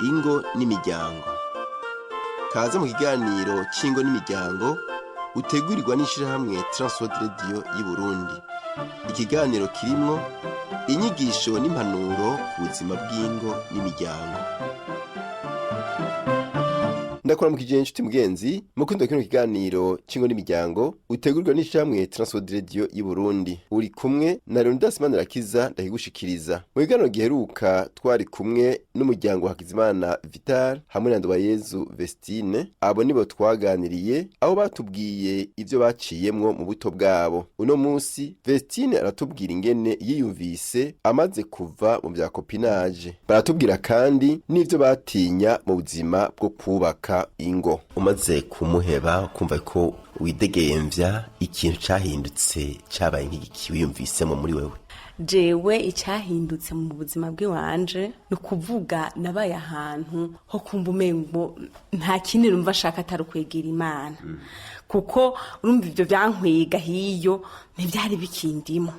ingo n'imiryango. Kaze mu kiganiro c'ingo n'imiryango utegurirwa n'ishirahamwe Transworld Radio y'Uburundi. Ikiganiro kirimwo inyigisho n'impanuro ku buzima bw'ingo n'imiryango. Ndakora mu kijanye nshuti mugenzi mukundo kino kiganiro c'ingo n'imiryango utegurirwa n'ishirahamwe Transworld Radio y'Uburundi. Uri kumwe na Leonidas Manirakiza ndahigushikiriza. Mu kiganiro giheruka twari kumwe n'umuryango wa Hakizimana Vital hamwe na Ndobayezu Vestine. Abo nibo twaganiriye aho batubwiye ivyo baciyemwo mu buto bwabo. Uno musi Vestine aratubwira ingene yiyumvise amaze kuva mu vya copinage. Baratubwira kandi n'ivyo batinya mu buzima bwo kubaka ingo. Umaze kumuheba kumva ko widegemvya ikintu cahindutse cabaye nk'iki wiyumvisemo muri wewe? Jewe icyahindutse mu buzima bw'iwanje ni ukuvuga nabaye ahantu ho kumva umengo nta kindi numva ashaka atari ukwegera Imana. Kuko urumva ivyo byankwega hiyo ntivyari bikindimo.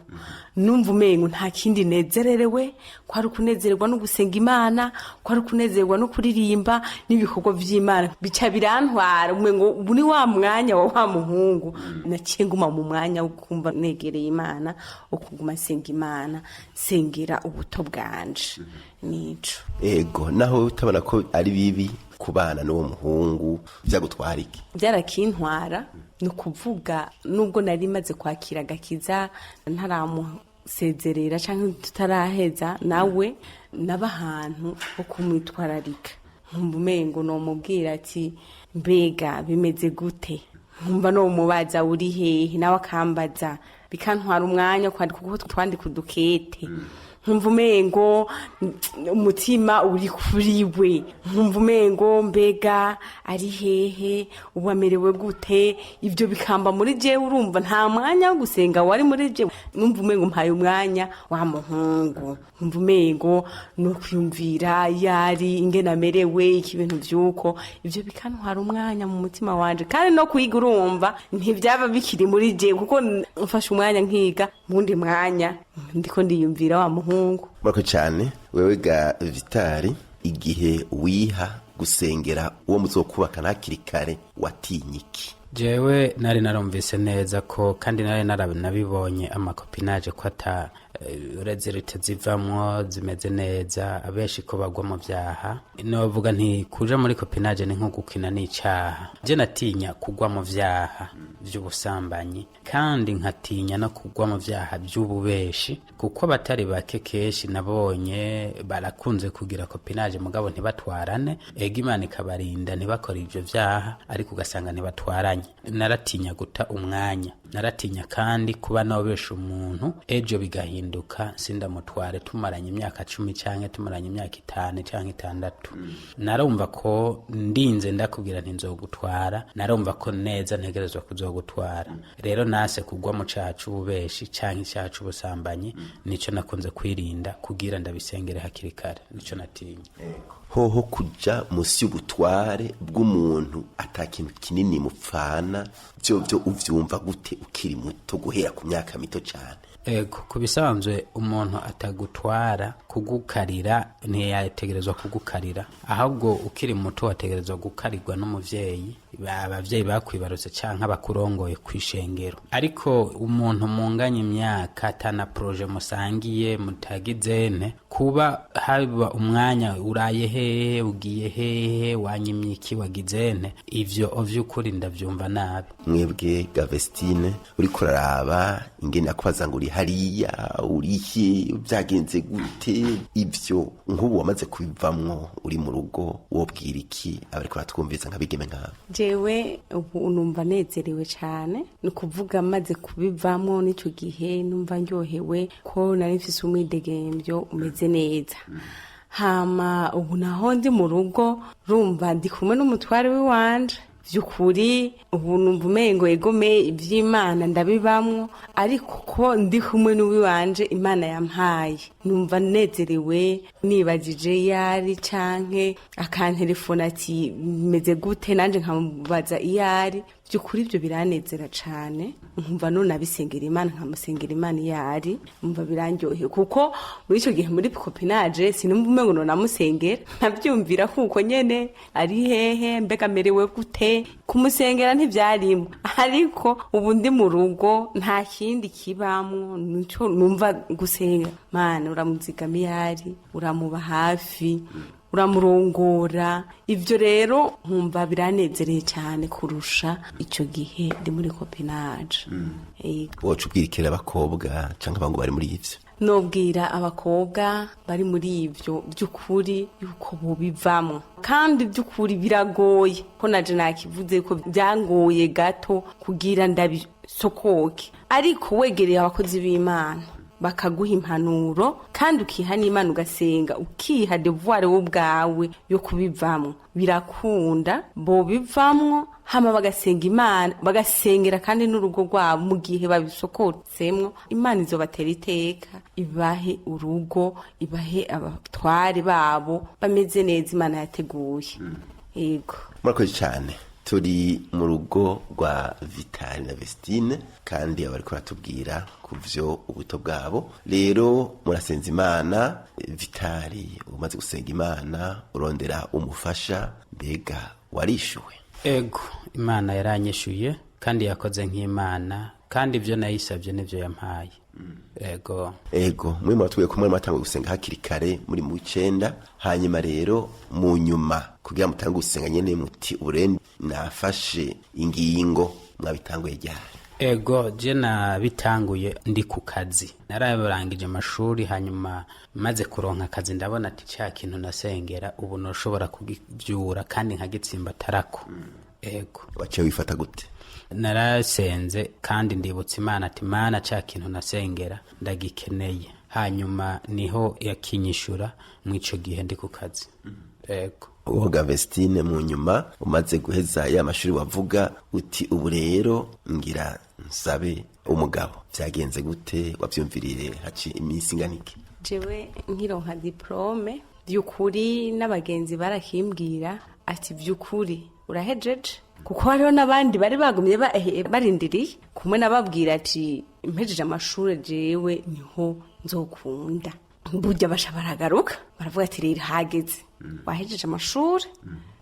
Numva umengo nta kindi nezererewe, ko ari kunezererwa no gusenga Imana, ko ari kunezererwa no kuririmba n'ibikorwa vy'Imana. Bica birantwara umengo ubu ni wa mwanya wa muhungu. Naciye nguma mu mwanya wo kumva negereye Imana, okuguma senga Imana, sengera ubuto bwanje. Nico. Ego, naho utabona ko ari bibi kubana n'uwo muhungu vyagutwara iki? Byarakintwara ni ukuvuga nubwo nari maze kwakira agakiza ntaramusezerera canke tutaraheza nawe naba ahantu ho kumwitwararika. Nkumva umengo nomubwira ati mbega bimeze gute? Nkumva no mubaza uri hehe nawe akambaza bikantwara umwanya kwandika kuko twandika udukete. Nkumva umengo umutima uri kuri we. Nkumva umengo mbega ari hehe, ubu amerewe gute? Ibyo bikamba muri je, urumva nta mwanya wo gusenga wari muri je. Numva umengo mpaye umwanya wa muhungu. Nkumva umengo no kwiyumvira yari ingene amerewe ikibintu vyuko. Ibyo bikantwara umwanya mu mutima wanje, kandi no kwiga urumva ntivyaba bikiri muri je kuko mfashe umwanya nkiga mundi mwanya ndiko ndiyumvira wa muhungu. Murako cyane wewe ga Vitali, igihe wiha gusengera uwo muzokubaka nakiri kare watinyiki? Jewe nari narumvise neza ko kandi nari narabibonye amakopinage ko ata urezerite zivamwo zimeze neza, abenshi ko bagwa mu vyaha. Novuga nti kuja muri kopinage ni nko gukina n'icaha. Je natinya kugwa mu vyaha vy'ubusambanyi kandi nkatinya no kugwa mu vyaha vy'ububeshi, kuko batari bake keshi nabonye barakunze kugira kopinage mugabo ntibatwarane. Ega Imana ikabarinda ntibakora ivyo vyaha ariko ugasanga ntibatwaranye. Naratinya guta umwanya, naratinya kandi kuba nobesha umuntu ejo bigahinduka sindamutware tumaranye imyaka 10 canke tumaranye imyaka 5 canke 6. Narumva ko ndinze ndakubwira nti nzogutwara, narumva ko neza ntegerezwa kuzogutwara. Rero nase kugwa mu cacu ububeshi canke cacu ubusambanyi, nico nakunze kwirinda kugira ndabisengere hakiri kare. Nico natinya. Hoho kuja musi y'ubutware bw'umuntu atakintu kinini mupfana, vyo uvyumva gute ukiri muto guhera ku myaka mito cyane? Ego, kubisanzwe umuntu atagutwara kugukarira ntiyategerezwa kugukarira, ahubwo ukiri muto wategerezwa gukarirwa n'umuvyeyi, abavyeyi bakwibarutse canke abakurongoye kwishengero. Ariko umuntu munganye imyaka atana projet musangiye mutagizene, kuba haba umwanya uraye hehe, ugiye hehe, wanyimyiki wagizene, ivyo ovyukuri ndavyumva nabi. Mwebwe Gavestine uri kuraraba ingene akubaza ngo uri hariya urihe byagenze gute? Ivyo nk'ubu wamaze kubivamwo uri mu rugo wobwira iki abariko batwumviza nk'abigeme nk'abo? Jewe ubu numva nezerewe cyane, ni kuvuga maze kubivamwo n'icyo gihe numva ndyohewe ko nari mfise umwidegemvyo umeze neza. Hama ubu naho ndi mu rugo rumva ndi kumwe n'umutware w'iwanje. Vyukuri ubu numva umengo egome ivy'Imana ndabibamwo, ariko ko ndi kumwe n'uwiwanje Imana yampaye numva nezerewe. Nibajije yari canke akantelefona ati meze gute, nanje nkamubaza iyari, by'ukuri ibyo biranezera cyane nkumva none abisengera imana nkamusengera imana iyo ari nkumva birandyoheye kuko muri icyo gihe muri kopinaje sinumva umengo none amusengera ntabyumvira kuko nyene ari hehe mbega merewe gute kumusengera ntibyarimo ariko ubu ndi mu rugo nta kindi kibamwo nico numva gusenga mana uramuzigama iyo ari uramuba hafi uramurongora ibyo rero nkumva biranezereye cyane kurusha icyo gihe ndi muri kopinaje woca ubwirikira abakobwa cyangwa abantu bari muri ivyo nobwira abakobwa bari muri ibyo by'ukuri yuko bobivamo kandi by'ukuri biragoye ko naje nakivuze ko byangoye gato kugira ndabisokoke ariko wegereye abakozi b'Imana bakaguha impanuro kandi ukiha n'Imana ugasenga ukiha devoir wo bwawe yo kubivamo birakunda bo bivamwo hama bagasenga Imana bagasengera kandi n'urugo rwabo mu gihe babisokotsemwo Imana izobatera iteka ibahe urugo ibahe abatware babo bameze neza Imana yateguye yego murakoze cyane turi mu rugo rwa Vitali na Vestine kandi abariko batubwira kuvyo ubuto bwabo rero murasenza Imana Vitali umaze gusenga Imana urondera umufasha mbega warishuwe ego Imana yaranyishuye kandi yakoze nk'Imana kandi ibyo nayisabye nivyo yampaye ego mwe muratubwiye ko mwe mwatanguye gusenga hakiri kare muri mu 9 hanyuma rero mu nyuma kugira mutange gusenga nyene muti urendi nafashe ingingo mwabitanguye ryari ego je nabitanguye ndi ku kazi narabarangije amashuri hanyuma maze kuronka akazi ndabona ati cya kintu nasengera ubu noshobora kugivyura kandi nkagitsimba tarako ego waciye wifata gute narasenze kandi ndibutsa Imana ati Mana cya kintu nasengera ndagikeneye hanyuma niho yakinyishura mw'ico gihe ndi ku kazi ego woga Vestine mu nyuma umaze guheza ya mashuri wavuga uti ubu rero ngira nsabe umugabo vyagenze gute wavyumvirire haci iminsi inganiki jewe nkironka diplome by'ukuri n'abagenzi barakimbwira ati by'ukuri urahejeje kuko hariho n'abandi bari bagumye barindiriye kumwe nababwira ati impejeje amashuri jewe niho nzokunda burya basha baragaruka baravuga ati rero hageze wahejeje amashuri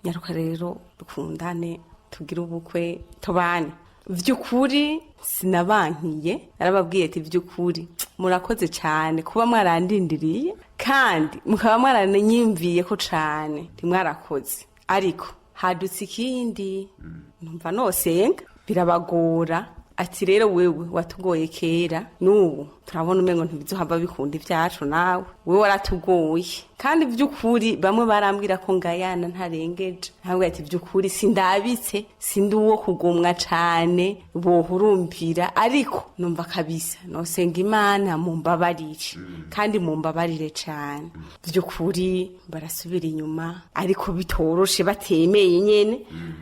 nyaruka rero dukundane tugire ubukwe tubane vy'ukuri sinabankiye narababwiye ati vy'ukuri murakoze cyane kuba mwarandindiriye kandi mukaba mwarananyimviye ko cyane ntimwarakoze ariko hadutse ikindi numva nosenga birabagora ati rero wewe watugoye kera n'ubu turabona umengo ntibizohava bikunda ivyacu nawe wewe waratugoye kandi vy'ukuri bamwe barambwira ko ngayana ntarengeje ntabwo ati vy'ukuri sindabitse sindi uwo kugomwa cane bohurumbira ariko numva kabisa nosenga Imana mumbabarire kandi mumbabarire cane vy'ukuri barasubira inyuma ariko bitoroshe batemeye nyene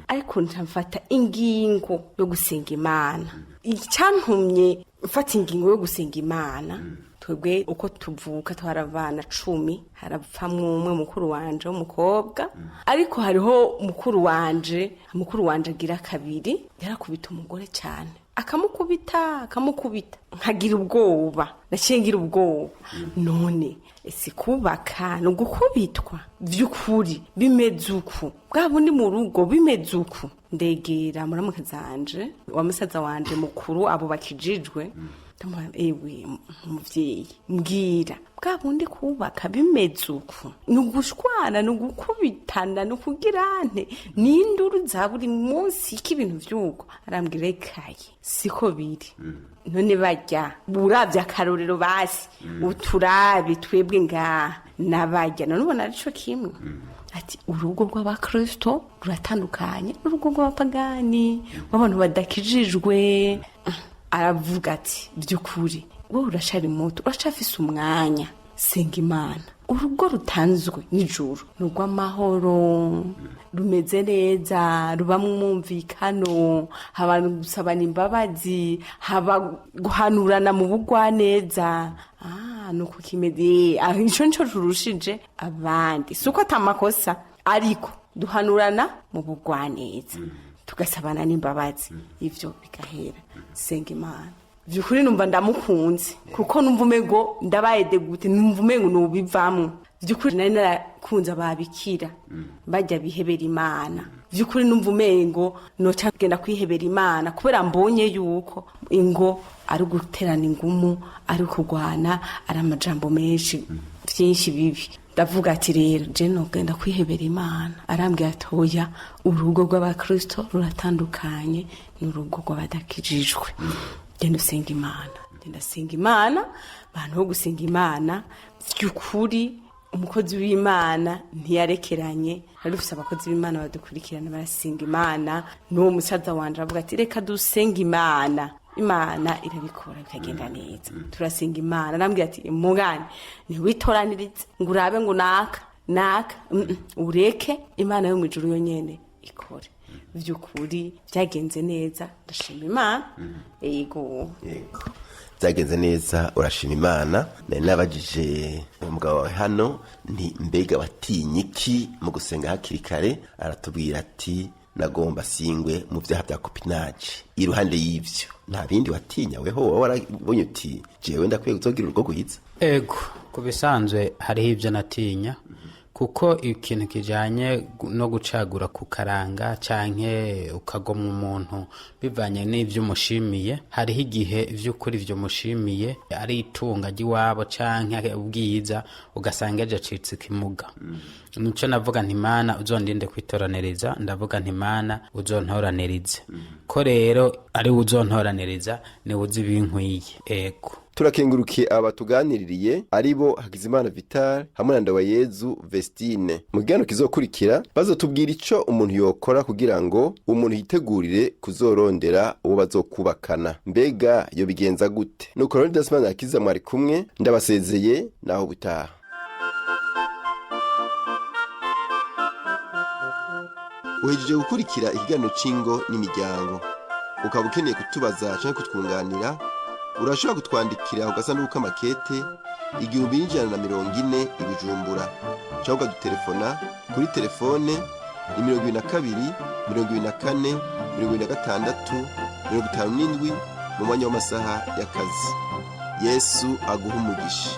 ariko ntafata ingingo yo gusenga Imana icyantumye mfata ingingo yo gusenga Imana twebwe uko tuvuka twaravana 10 harapfamwe umwe mukuru wanje w'umukobwa ariko hariho mukuru wanje agira kabiri yarakubita umugore cyane akamukubita nkagira ubwoba nacengira ubwoba none ese kubaka no gukubitwa vy'ukuri bimeze uku bwa bundi mu rugo bimeze uku ndegera muramuka zanje wa musaza wanje mukuru abo bakijijwe ewe muvyeyi mbwira bwa bundi kubaka bimeze uku nugushwana nugukubitana nukugirante n'induru za buri munsi k'ibintu vy'uko arambwira ikaye siko biri none bajya buravye akarorero basi uturabe twebwe ngaha nabajya none ubona arico kimwe ati urugo rw'abakristo ruratandukanye n'urugo rw'abapagani w'abantu badakijijwe aravuga ati by'ukuri wowe urashari muto uracafise umwanya senga Imana urugo rutanzwe n'ijuru n'urw'amahoro rumeze neza rubamwe umwumvikano haba gusabana imbabazi haba guhanurana mu bugwaneza nuko kimeze ico nico turushije abandi suko atamakosa ariko duhanurana mu bugwaneza tugasabana n'imbabazi ivyo bigahera. Senga Imana vyukuri numva ndamukunze kuko numva umengo ndabaye degute, numva umengo nubivamwo vyukuri. Nari narakunze ababikira bajya bihebera Imana vyukuri, numva umengo noca genda kwihebera Imana kubera mbonye yuko ingo ari guterana ingumu, ari kurwana, ari amajambo menshi vyinshi bibi. Ndavuga ati rero je nogenda kwihebera Imana. Arambwira ati oya, urugo rw'abakristo ruratandukanye n'urugo rw'abadakijijwe. Genda usenga Imana. Genda senga Imana. Bantu bo gusenga Imana vyukuri, umukozi w'Imana ntiyarekeranye. Hari ufise abakozi b'Imana badukurikirana barasenga Imana. N'uwo musaza wanje avuga ati reka dusenga Imana, Imana irabikora bikagenda neza. Turasenga Imana. Arambwira ati mugani ntiwitoranirize ngo urabe ngo naka ureke Imana yo mu ijuru yonyene ikore. Vyukuri byagenze neza, ndashima Imana. Yego byagenze neza, urashima Imana. Nari nabajije umugabo wawe hano nti mbega watinye iki mu gusenga hakiri kare? Aratubwira ati nagomba singwe mu byaha bya copinage. Iruhande y'ivyo nta bindi watinya weho? Wowe warabonye uti jewe ndakwiye kuzogira urugo rwiza? Ego kubisanzwe hariho ivyo natinya, kuko ikintu kijanye no gucagura ku karanga canke ukagomwa umuntu bivanye n'ivyo umushimiye, hariho igihe vy'ukuri ivyo mushimiye ari itunga ry'iwabo canke ubwiza ugasanga ejo acitse ikimuga. Nico navuga nti Imana uzondinde kwitoraniriza, ndavuga nti Imana uzontoranirize. Ko rero ari uzontoraniriza ni uzi ibinkwiye. Ego turakengurukiye abatuganiririye aribo Hakizimana Vital hamwe na Ndawayezu Vestine. Mu kiganiro kizokurikira bazotubwira ico umuntu yokora kugira ngo umuntu yitegurire kuzorondera uwo bazokubakana. Mbega yo bigenza gute? Nuko rero Dasmana Akiza mwari kumwe, ndabasezeye naho butaha. Uhejeje gukurikira ikiganiro c'ingo n'imiryango. Ukaba ukeneye kutubaza canke kutwunganira, urashobora kutwandikira ku gasanduku k'amakete 1140 i Bujumbura, cyangwa ukadutelefona kuri telefone 22 24 26 57 mu mwanya w'amasaha y'akazi. Yesu aguha umugisha.